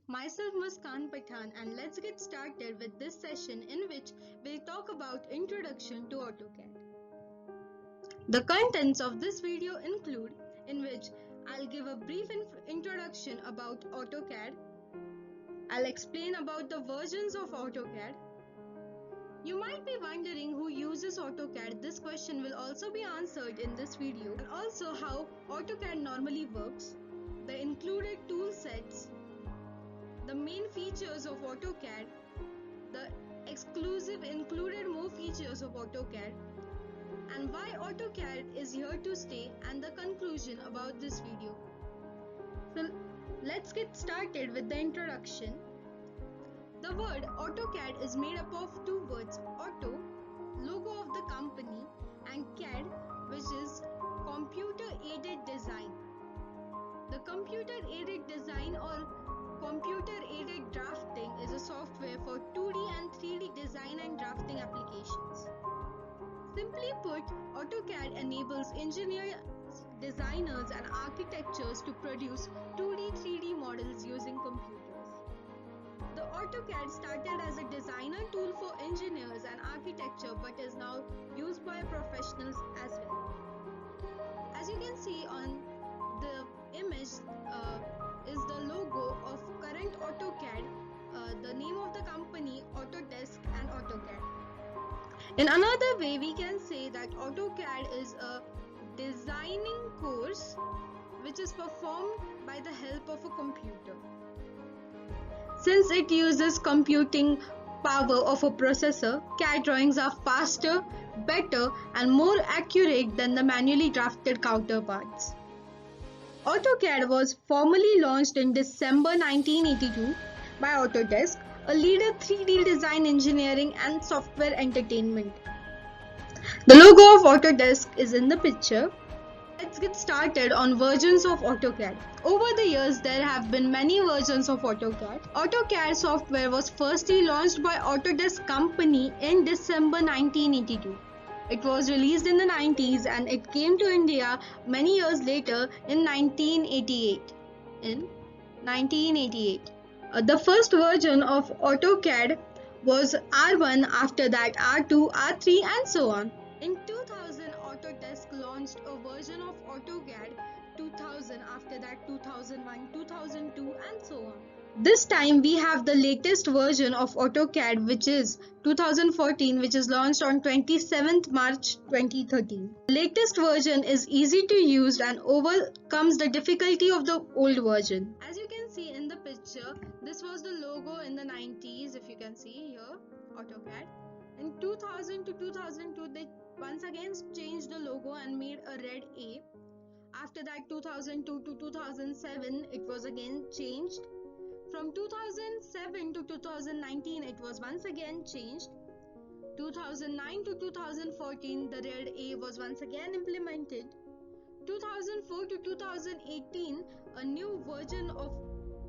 Myself Muskan Pathan, and let's get started with this session in which we'll talk about Introduction to AutoCAD. The contents of this video include in which I'll give a brief introduction about AutoCAD. I'll explain about the versions of AutoCAD. You might be wondering who uses AutoCAD. This question will also be answered in this video, and also how AutoCAD normally works, the included tool sets, the main features of AutoCAD, the exclusive included more features of AutoCAD, and why AutoCAD is here to stay, and the conclusion about this video. So let's get started with the introduction. The word AutoCAD is made up of two words: auto, logo of the company, and CAD, which is computer aided design. The computer aided design or computer aided drafting is a software for 2D and 3D design and drafting applications. Simply put, AutoCAD enables engineers, designers, and architects to produce 2D, 3D models using computers. The AutoCAD started as a designer tool for engineers and architecture but is now used by professionals as well. As you can see on the image is the logo of current AutoCAD, the name of the company Autodesk and AutoCAD. In another way, we can say that AutoCAD is a designing course which is performed by the help of a computer. Since it uses computing power of a processor, CAD drawings are faster, better, and more accurate than the manually drafted counterparts. AutoCAD was formally launched in December 1982 by Autodesk, a leader 3D design engineering and software entertainment. The logo of Autodesk is in the picture. Let's get started on versions of AutoCAD. Over the years, there have been many versions of AutoCAD. AutoCAD software was firstly launched by Autodesk company in December 1982. It was released in the 90s and it came to India many years later in 1988. The first version of AutoCAD was R1, after that R2, R3 and so on. In 2000, Autodesk launched a version of AutoCAD 2000, after that 2001, 2002 and so on. This time we have the latest version of AutoCAD, which is 2014, which is launched on 27th March 2013. The latest version is easy to use and overcomes the difficulty of the old version. As you can see in the picture, this was the logo in the 90s, if you can see here, AutoCAD. In 2000 to 2002, they once again changed the logo and made a red A. After that, 2002 to 2007, it was again changed. From 2007 to 2019, it was once again changed. 2009 to 2014, the red A was once again implemented. 2004 to 2018, a new version of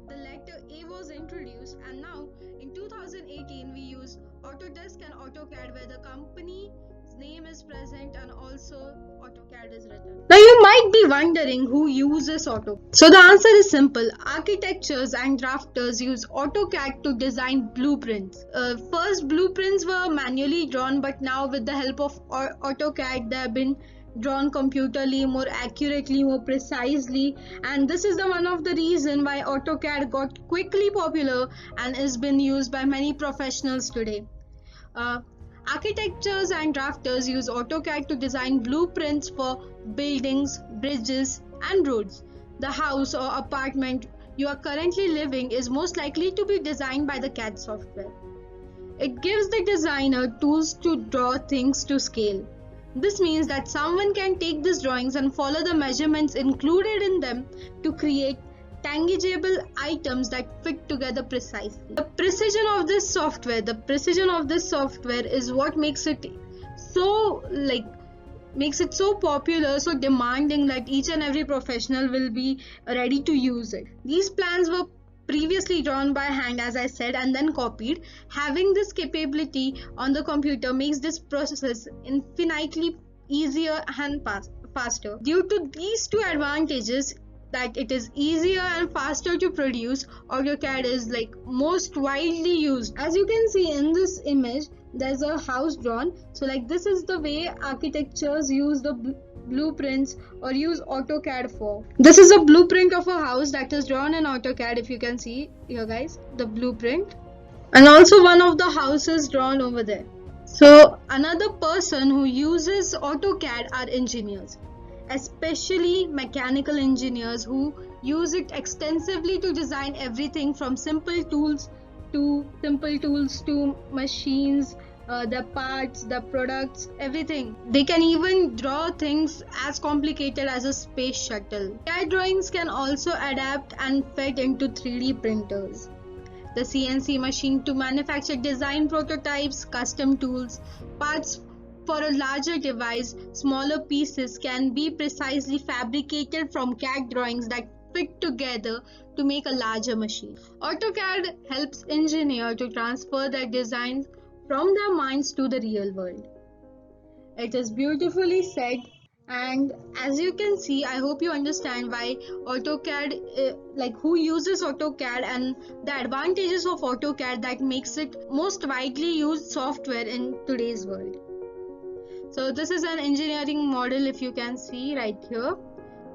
the letter A was introduced, and now in 2018 we use Autodesk and AutoCAD, where the company's name is present and also AutoCAD is written. Now you might be wondering who uses AutoCAD. So the answer is simple. Architects and drafters use AutoCAD to design blueprints. First, blueprints were manually drawn, but now with the help of AutoCAD, they have been drawn computerly, more accurately, more precisely, and this is the one of the reason why AutoCAD got quickly popular and is been used by many professionals today. Architects and drafters use AutoCAD to design blueprints for buildings, bridges, and roads. The house or apartment you are currently living is most likely to be designed by the CAD software. It gives the designer tools to draw things to scale. This means that someone can take these drawings and follow the measurements included in them to create tangible items that fit together precisely. The precision of this software is what makes it so popular, so demanding that each and every professional will be ready to use it. These plans were previously drawn by hand, as I said, and then copied. Having this capability on the computer makes this process infinitely easier and faster. Due to these two advantages, that it is easier and faster to produce, AutoCAD is like most widely used. As you can see in this image, there's a house drawn. So like this is the way architectures use the blueprints or use AutoCAD for. This is a blueprint of a house that is drawn in AutoCAD. If you can see here guys, the blueprint, and also one of the houses drawn over there. So another person who uses AutoCAD are engineers, especially mechanical engineers who use it extensively to design everything from simple tools to machines, the parts, the products, everything. They can even draw things as complicated as a space shuttle. CAD drawings can also adapt and fit into 3D printers, the CNC machine to manufacture design prototypes, custom tools, parts for a larger device. Smaller pieces can be precisely fabricated from CAD drawings that fit together to make a larger machine. AutoCAD helps engineers to transfer their designs from their minds to the real world. It is beautifully said, and as you can see, I hope you understand why AutoCAD, like who uses AutoCAD and the advantages of AutoCAD that makes it most widely used software in today's world. So this is an engineering model, if you can see right here.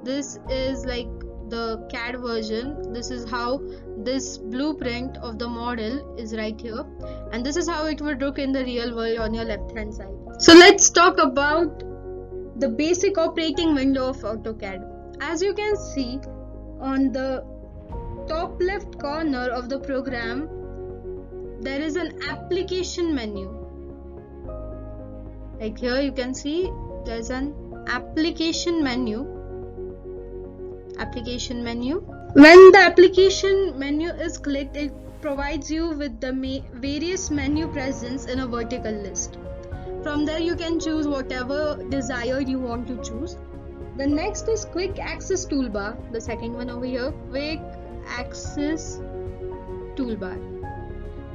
This is like the CAD version. This is how this blueprint of the model is right here, and this is how it would look in the real world on your left hand side. So let's talk about the basic operating window of AutoCAD. As you can see on the top left corner of the program, there is an application menu. Like here you can see there's an application menu. When the application menu is clicked, it provides you with the various menu presents in a vertical list. From there you can choose whatever desired you want to choose. The next is quick access toolbar, the second one over here, quick access toolbar.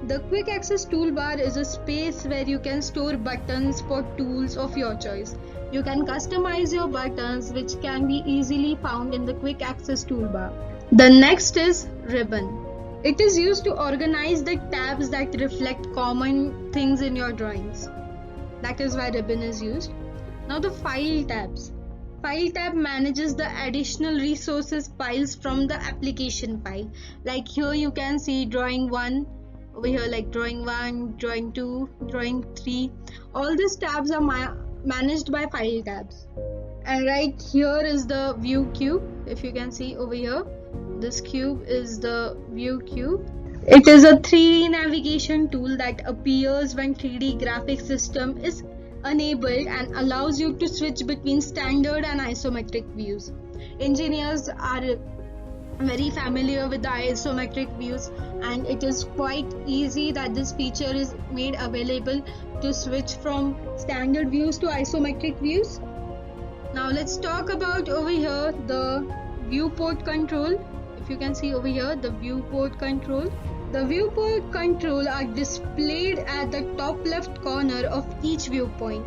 The quick access toolbar is a space where you can store buttons for tools of your choice. You can customize your buttons, which can be easily found in the quick access toolbar. The next is ribbon. It is used to organize the tabs that reflect common things in your drawings. That is why ribbon is used. Now the file tabs. File tab manages the additional resources files from the application file. Like here you can see drawing 1 over here, like drawing 1, drawing 2, drawing 3. All these tabs are managed by file tabs. And right here is the view cube. If you can see over here, this cube is the view cube. It is a 3D navigation tool that appears when 3D graphic system is enabled and allows you to switch between standard and isometric views. Engineers are very familiar with the isometric views, and it is quite easy that this feature is made available to switch from standard views to isometric views. Now let's talk about over here the viewport control. If you can see over here, the viewport control. The viewport control are displayed at the top left corner of each viewpoint.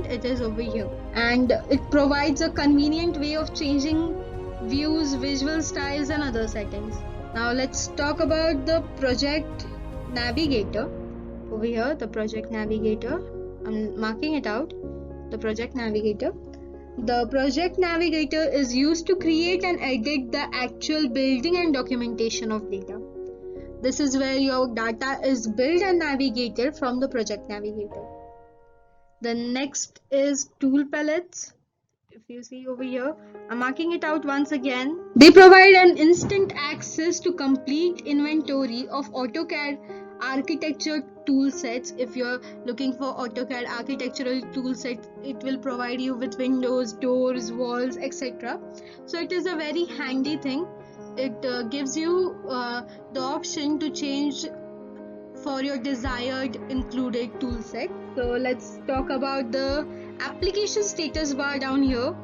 It is over here, and it provides a convenient way of changing views, visual styles and other settings. Now let's talk about the project navigator. Over here, the project navigator, I'm marking it out, the project navigator. The project navigator is used to create and edit the actual building and documentation of data. This is where your data is built and navigated from the project navigator. The next is tool palettes. If you see over here, I'm marking it out once again. They provide an instant access to complete inventory of AutoCAD architecture tool sets. If you're looking for AutoCAD architectural tool sets, it will provide you with windows, doors, walls, etc. So it is a very handy thing. It gives you the option to change for your desired included tool set. So let's talk about the application status bar down here.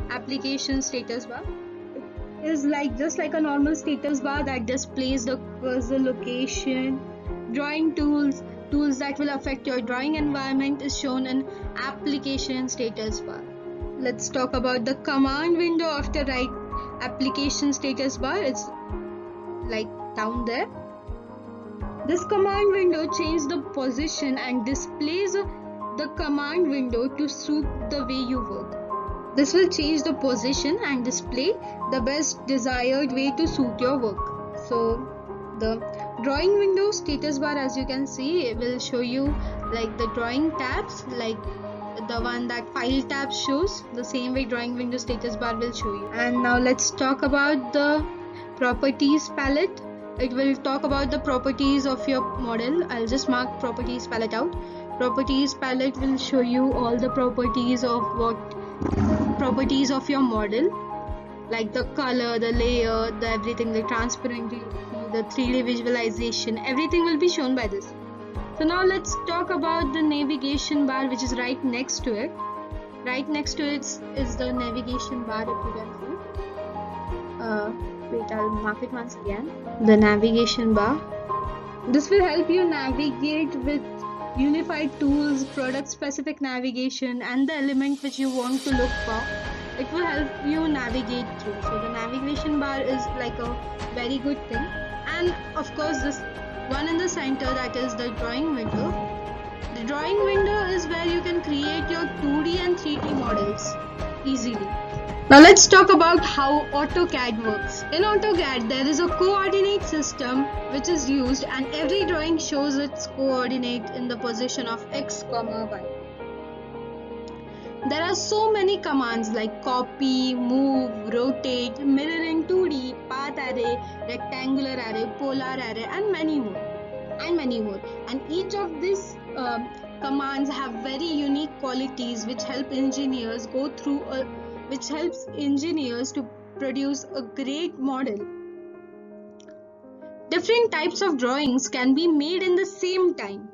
Application status bar is just like a normal status bar that displays the cursor location. Drawing tools that will affect your drawing environment is shown in application status bar. let's talk about the command window of the right application status bar. It's like down there. This command window changes the position and displays the command window to suit the way you work. This will change the position and display the best desired way to suit your work. So the drawing window status bar, as you can see, it will show you like the drawing tabs, like the one that file tab shows. The same way drawing window status bar will show you. And now let's talk about the properties palette. It will talk about the properties of your model. I'll just mark properties palette out. Properties palette will show you all the properties of your model, like the color, the layer, the everything, the transparency, the 3D visualization, everything will be shown by this. So now let's talk about the navigation bar, which is right next to it. Right next to it is the navigation bar, if you can see. Wait, I'll mark it once again. The navigation bar. This will help you navigate with unified tools, product specific navigation, and the element which you want to look for. It will help you navigate through. So the navigation bar is like a very good thing. And of course, this one in the center, that is the drawing window. The drawing window is where you can create your 2D and 3D models easily. Now let's talk about how AutoCAD works. In AutoCAD, there is a coordinate system which is used, and every drawing shows its coordinate in the position of X, Y. There are so many commands like copy, move, rotate, mirror in 2D, path array, rectangular array, polar array, and many more. And each of these commands have very unique qualities which help engineers to produce a great model. Different types of drawings can be made in the same time.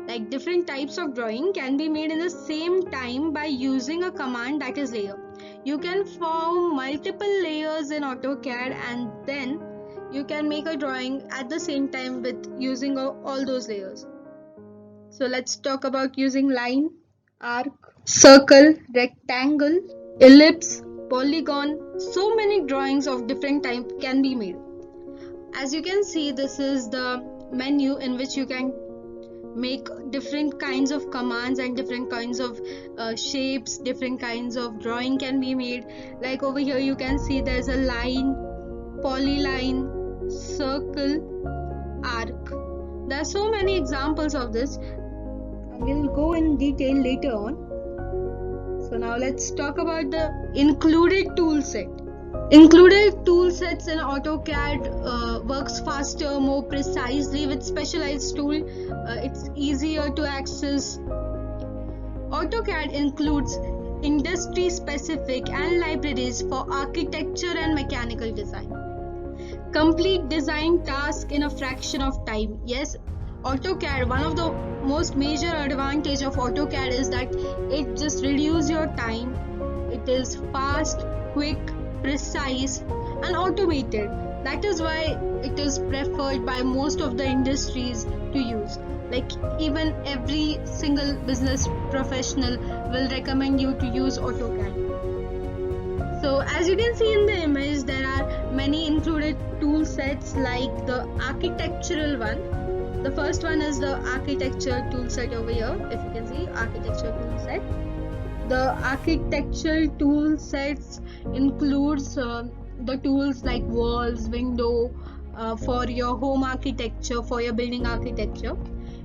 Like different types of drawing can be made in the same time by using a command that is layer. You can form multiple layers in AutoCAD, and then you can make a drawing at the same time with using all those layers. So let's talk about using line, arc, circle, rectangle, ellipse, polygon. So many drawings of different types can be made. As you can see, this is the menu in which you can make different kinds of commands and different kinds of shapes, different kinds of drawing can be made. Like over here you can see there's a line, polyline, circle, arc. There are so many examples of this. We'll go in detail later on. So now let's talk about the included tool set. Included tool sets in AutoCAD works faster, more precisely with specialized tool. It's easier to access. AutoCAD includes industry specific and libraries for architecture and mechanical design. Complete design task in a fraction of time. Yes, AutoCAD, one of the most major advantage of AutoCAD is that it just reduces your time. It is fast, quick, precise, and automated. That is why it is preferred by most of the industries to use. Like even every single business professional will recommend you to use AutoCAD. So as you can see in the image, there are many included tool sets like the architectural one. The first one is the architecture tool set over here. If you can see, architecture tool set. The architectural tool sets includes the tools like walls, window, for your home architecture, for your building architecture.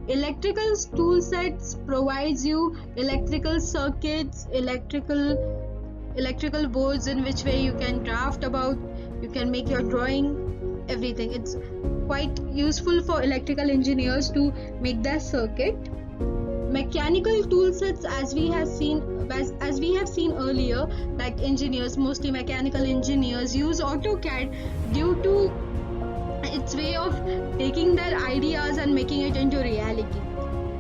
Electrical tool sets provides you electrical circuits, electrical boards in which way you can draft about, you can make your drawing, everything. It's quite useful for electrical engineers to make their circuit. Mechanical tool sets, as we have seen earlier, like engineers, mostly mechanical engineers, use AutoCAD due to its way of taking their ideas and making it into reality.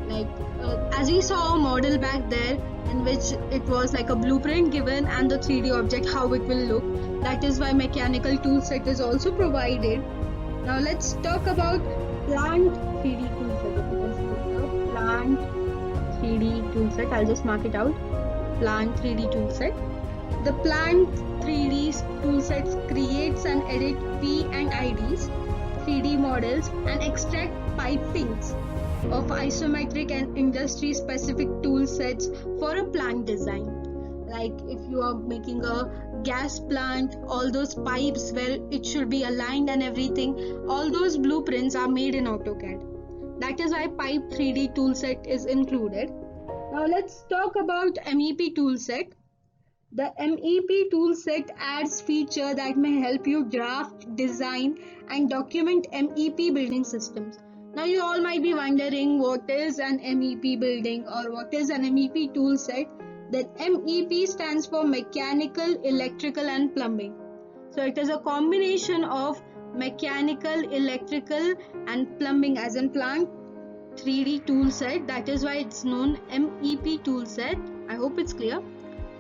Like as we saw a model back there in which it was like a blueprint given and the 3D object how it will look. That is why mechanical tool set is also provided. Now let's talk about plant 3D tool set. Plant 3D tool set. I'll just mark it out. Plant 3D tool set. The Plant 3D toolsets creates and edit P and IDs, 3D models, and extract pipings of isometric and industry-specific tool sets for a plant design. Like if you are making a gas plant, all those pipes where it should be aligned and everything, all those blueprints are made in AutoCAD. That is why Pipe 3D toolset is included. Now let's talk about MEP toolset. The MEP toolset adds feature that may help you draft, design, and document MEP building systems. Now you all might be wondering what is an MEP building or what is an MEP toolset. That MEP stands for mechanical, electrical, and plumbing. So it is a combination of mechanical, electrical, and plumbing as in plant 3D toolset. That is why it's known MEP toolset. I hope it's clear.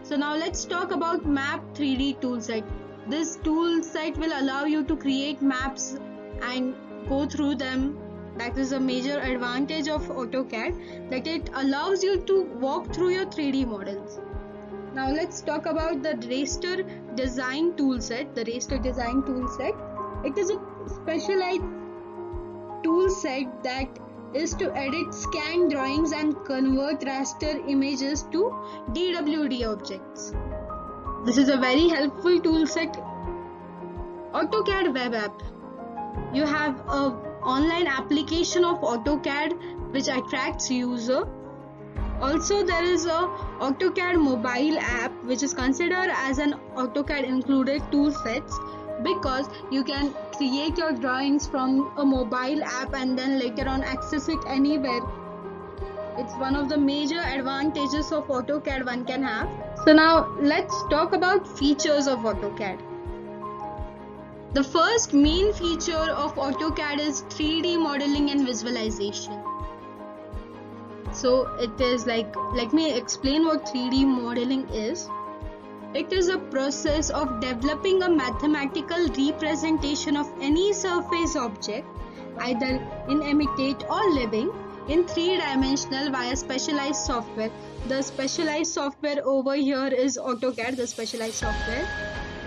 So now let's talk about Map 3D toolset. This toolset will allow you to create maps and go through them. That is a major advantage of AutoCAD, that it allows you to walk through your 3D models. Now let's talk about the Raster Design toolset. The Raster Design toolset. It is a specialized toolset that is to edit scan drawings and convert raster images to DWD objects. This is a very helpful toolset. AutoCAD web app. You have a online application of AutoCAD which attracts user. Also there is a AutoCAD mobile app which is considered as an AutoCAD included toolsets, because you can create your drawings from a mobile app and then later on access it anywhere. It's one of the major advantages of AutoCAD one can have. So now let's talk about features of AutoCAD. The first main feature of AutoCAD is 3D modeling and visualization. So it is like, let me explain what 3D modeling is. It is a process of developing a mathematical representation of any surface object, either inanimate or living, in 3-dimensional via specialized software. The specialized software over here is AutoCAD, the specialized software.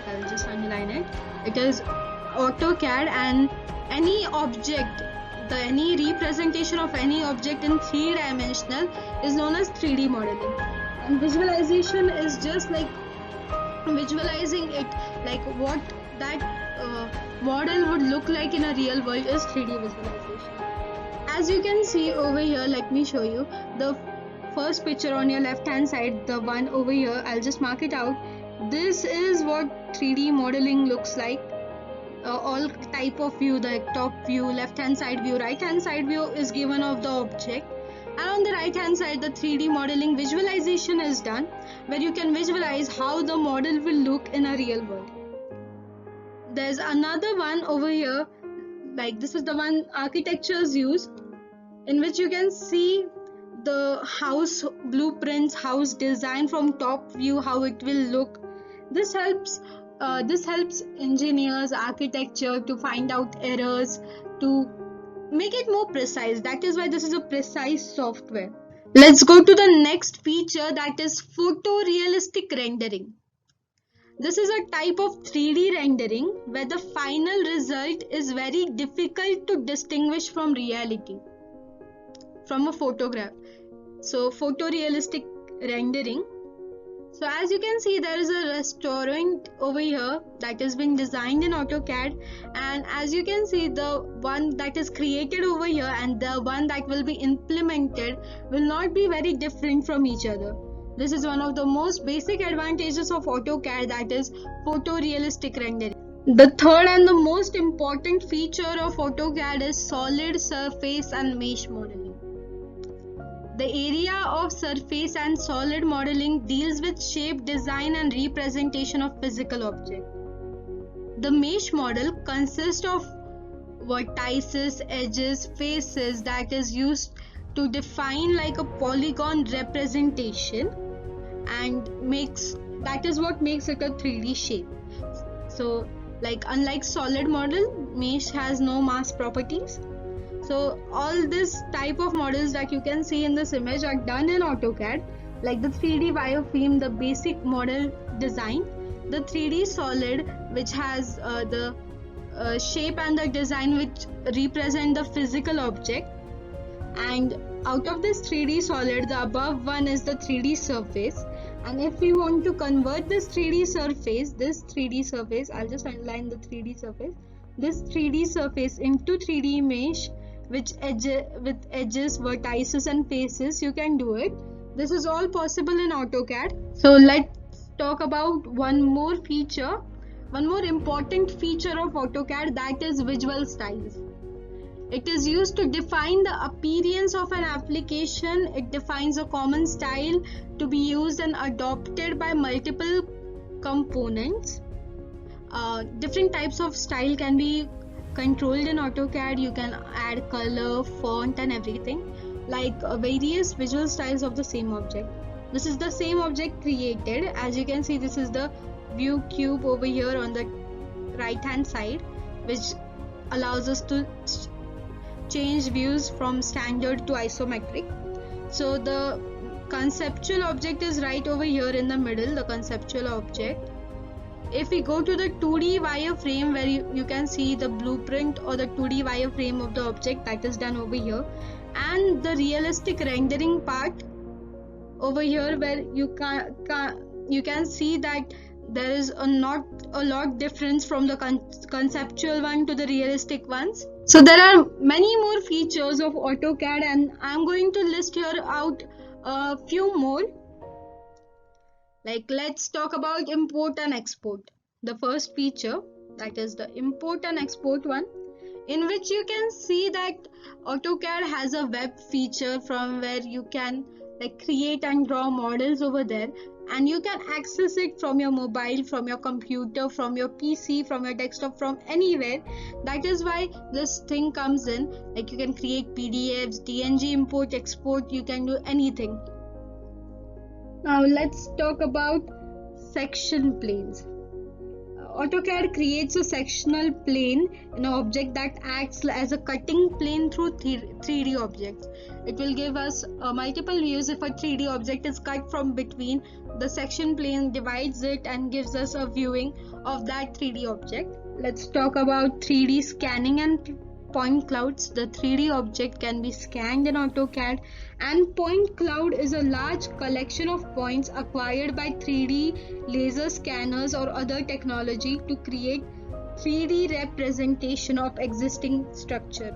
I will just underline it. It is AutoCAD, and any object, any representation of any object in 3-dimensional is known as 3D modeling. And visualization is just like visualizing it, like what that model would look like in a real world is 3D visualization. As you can see over here, let me show you the first picture on your left hand side, the one over here. I'll just mark it out. This is what 3D modeling looks like. All type of view, the top view, left hand side view, right hand side view is given of the object, and on the right hand side the 3D modeling visualization is done, where you can visualize how the model will look in a real world. There's another one over here, like this is the one architectures use, in which you can see the house blueprints, house design from top view, how it will look. This helps engineers, architecture to find out errors, to make it more precise. That is why this is a precise software. Let's go to the next feature, that is photorealistic rendering. This is a type of 3D rendering where the final result is very difficult to distinguish from reality, from a photograph. So photorealistic rendering. So as you can see, there is a restaurant over here that has been designed in AutoCAD, and as you can see, the one that is created over here and the one that will be implemented will not be very different from each other. This is one of the most basic advantages of AutoCAD, that is photorealistic rendering. The third and the most important feature of AutoCAD is solid surface and mesh modeling. The area of surface and solid modeling deals with shape, design and representation of physical objects. The mesh model consists of vertices, edges, faces that is used to define like a polygon representation, and that is what makes it a 3D shape. So like unlike solid model, mesh has no mass properties. So all this type of models that you can see in this image are done in AutoCAD, like the 3D wireframe, the basic model design, the 3D solid, which has the shape and the design which represent the physical object, and out of this 3D solid, the above one is the 3D surface. And if we want to convert this 3D surface, I'll just underline the 3D surface, this 3D surface into 3D mesh with edges, vertices and faces, you can do it. This is all possible in AutoCAD. So let's talk about one more important feature of AutoCAD, that is visual styles. It is used to define the appearance of an application. It defines a common style to be used and adopted by multiple components. Different types of style can be controlled in AutoCAD. You can add color, font and everything, like various visual styles of the same object. This is the same object created. As you can see, this is the view cube over here on the right hand side, which allows us to change views from standard to isometric. So the conceptual object is right over here in the middle, the conceptual object. If we go to the 2D wireframe, where you can see the blueprint or the 2D wireframe of the object, that is done over here, and the realistic rendering part over here, where you can see that there is not a lot difference from the conceptual one to the realistic ones. So there are many more features of AutoCAD, and I'm going to list here out a few more. Like, let's talk about import and export. The first feature, that is the import and export one, in which you can see that AutoCAD has a web feature from where you can create and draw models over there, and you can access it from your mobile, from your computer, from your PC, from your desktop, from anywhere. That is why this thing comes in. Like, you can create PDFs, DNG import, export, you can do anything. Now let's talk about section planes. AutoCAD creates a sectional plane in an object that acts as a cutting plane through 3D objects. It will give us multiple views. If a 3D object is cut from between, the section plane divides it and gives us a viewing of that 3D object. Let's talk about 3D scanning and point clouds. The 3D object can be scanned in AutoCAD, and point cloud is a large collection of points acquired by 3D laser scanners or other technology to create 3D representation of existing structure.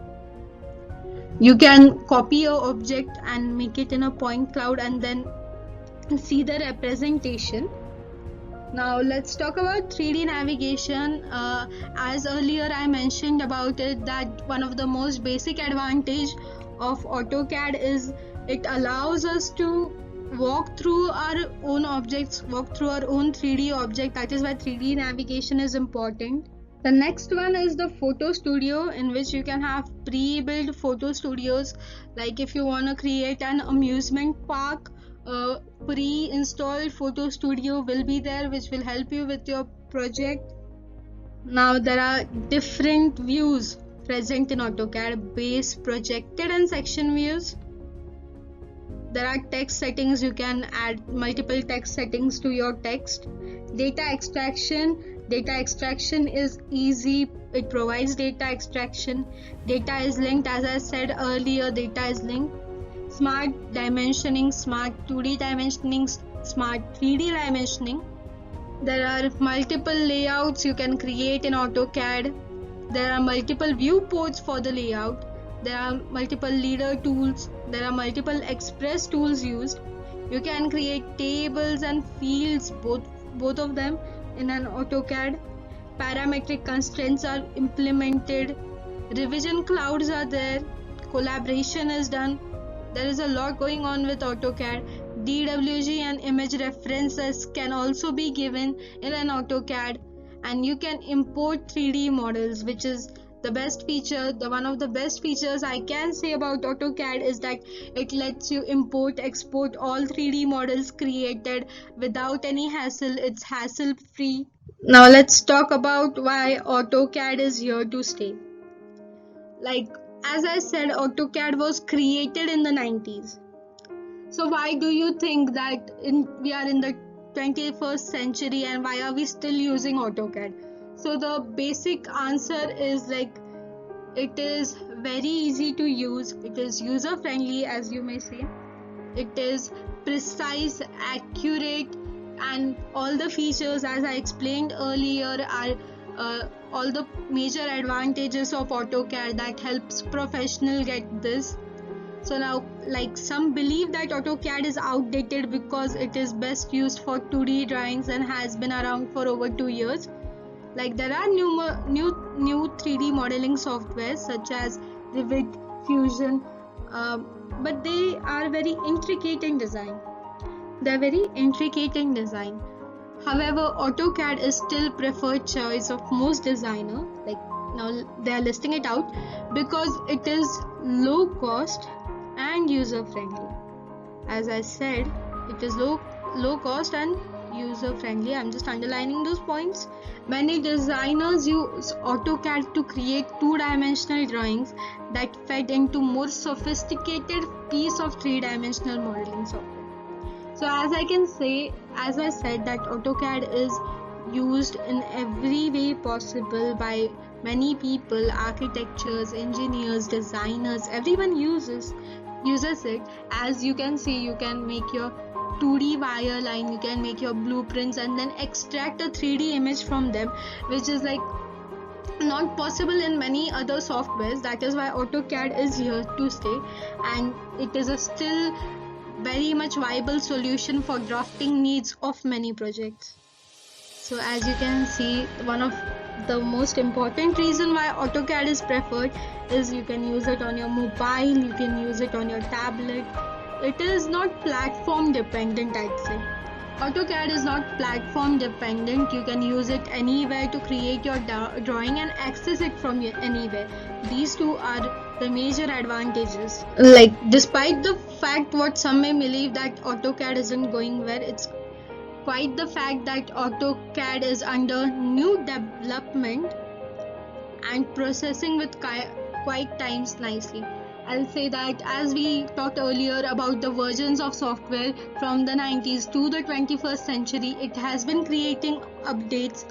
You can copy an object and make it in a point cloud and then see the representation. Now let's talk about 3D navigation. As earlier I mentioned about it, that one of the most basic advantage of AutoCAD is it allows us to walk through our own objects, walk through our own 3D object. That is why 3D navigation is important. The next one is the photo studio, in which you can have pre-built photo studios. Like if you want to create an amusement park, pre-installed photo studio will be there, which will help you with your project. Now there are different views present in AutoCAD: base, projected and section views. There are text settings. You can add multiple text settings to your text. Data extraction is easy. It provides data extraction. Data is linked, as I said earlier, data is linked. Smart dimensioning, smart 2D dimensioning, smart 3D dimensioning. There are multiple layouts you can create in AutoCAD. There are multiple viewports for the layout. There are multiple leader tools. There are multiple express tools used. You can create tables and fields, both of them in an AutoCAD. Parametric constraints are implemented. Revision clouds are there. Collaboration is done. There is a lot going on with AutoCAD. DWG and image references can also be given in an AutoCAD, and you can import 3D models, which is the best feature. One of the best features I can say about AutoCAD is that it lets you import, export all 3D models created without any hassle. It's hassle free. Now let's talk about why AutoCAD is here to stay. Like, as I said, AutoCAD was created in the 90s. So why do you think that we are in the 21st century and why are we still using AutoCAD? So the basic answer is like it is very easy to use, it is user friendly, as you may say, it is precise, accurate, and all the features as I explained earlier are all the major advantages of AutoCAD that helps professional get this. So now, like, some believe that AutoCAD is outdated because it is best used for 2D drawings and has been around for over 2 years. Like, there are new 3D modeling softwares such as Revit, Fusion, but they are very intricate in design. However, AutoCAD is still preferred choice of most designers. Like, now they are listing it out because it is low cost and user friendly. As I said, it is low cost and user friendly. I'm just underlining those points. Many designers use AutoCAD to create two-dimensional drawings that fed into more sophisticated piece of three-dimensional modeling software. So as I said that AutoCAD is used in every way possible by many people, architects, engineers, designers, everyone uses it. As you can see, you can make your 2D wire line, you can make your blueprints and then extract a 3D image from them, which is like not possible in many other softwares. That is why AutoCAD is here to stay, and it is a still very much viable solution for drafting needs of many projects. So as you can see, one of the most important reason why AutoCAD is preferred is you can use it on your mobile, you can use it on your tablet. It is not platform dependent, I'd say. AutoCAD is not platform dependent. You can use it anywhere to create your drawing and access it from anywhere. These two are the major advantages. Like, despite the fact what some may believe that AutoCAD isn't going well, it's quite the fact that AutoCAD is under new development and processing with quite times nicely. I'll say that as we talked earlier about the versions of software from the 90s to the 21st century, it has been creating updates,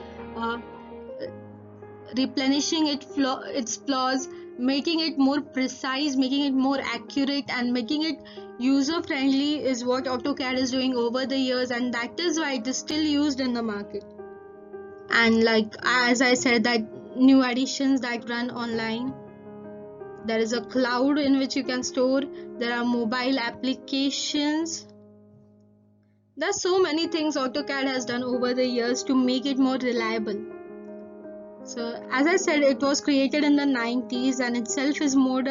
replenishing its flaws, making it more precise, making it more accurate, and making it user friendly is what AutoCAD is doing over the years, and that is why it is still used in the market. And like as I said, that new additions that run online, there is a cloud in which you can store, there are mobile applications. There are so many things AutoCAD has done over the years to make it more reliable. So as I said, it was created in the 90s and itself is more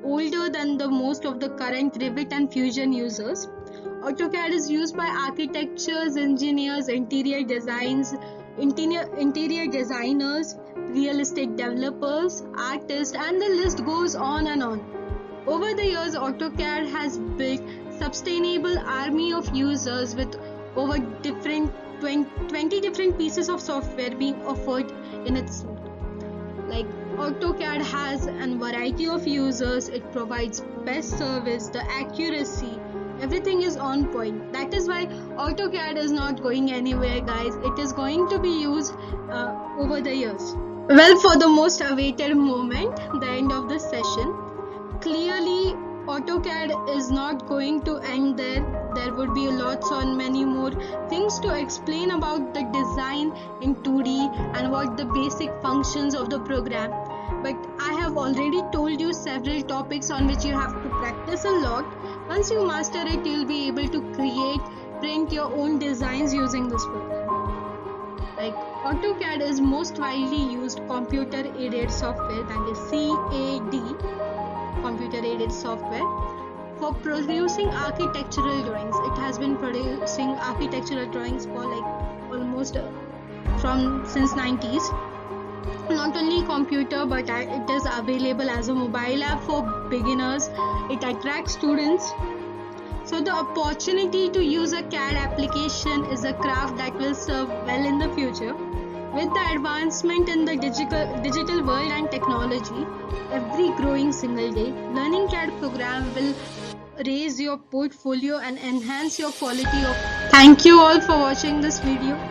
older than the most of the current Revit and Fusion users. AutoCAD is used by architects, engineers, interior designers, real estate developers, artists, and the list goes on and on. Over the years, AutoCAD has built sustainable army of users with over 20 different pieces of software being offered in its suite. Like, AutoCAD has a variety of users, it provides best service, the accuracy, everything is on point. That is why AutoCAD is not going anywhere, guys. It is going to be used over the years. Well, for the most awaited moment, the end of this session, clearly AutoCAD is not going to end there. There would be lots on many more things to explain about the design in 2D and what the basic functions of the program. But I have already told you several topics on which you have to practice a lot. Once you master it, you'll be able to print your own designs using this program. Like, AutoCAD is most widely used computer aided software, that is CAD, computer aided software, for producing architectural drawings. It has been producing architectural drawings for like almost since 90s. Not only computer, but it is available as a mobile app for beginners. It attracts students. So the opportunity to use a CAD application is a craft that will serve well in the future. With the advancement in the digital world and technology, every growing single day, learning CAD program will raise your portfolio and enhance your quality of Thank you all for watching this video.